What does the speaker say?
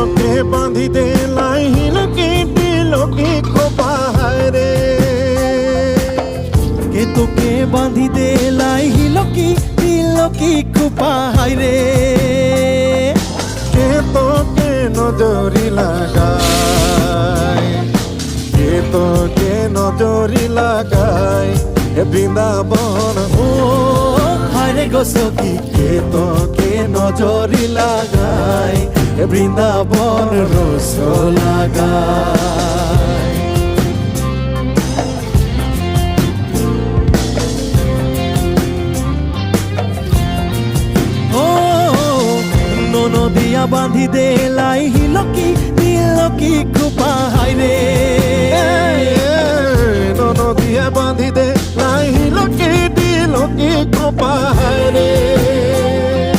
তোকে বাঁধি দে লাই হিলকি দিলকি খোপায় রে কে তোকে বাঁধি দে লাই হিলকি দিলকি খোপায় রে কে তোকে নজরি লাগায় কে তোকে নজরি লাগায় এ বৃন্দাবন ও হায়রে গো সখী কে তোকে নজরি লাগায় এ বৃন্দাবন রস লাগায় ও নদিয়া বাঁধি দে লাই হিলকি দিলকি খোপায় রে নদিয়া বাঁধি দে লাই হিলকি দিলকি খোপায় রে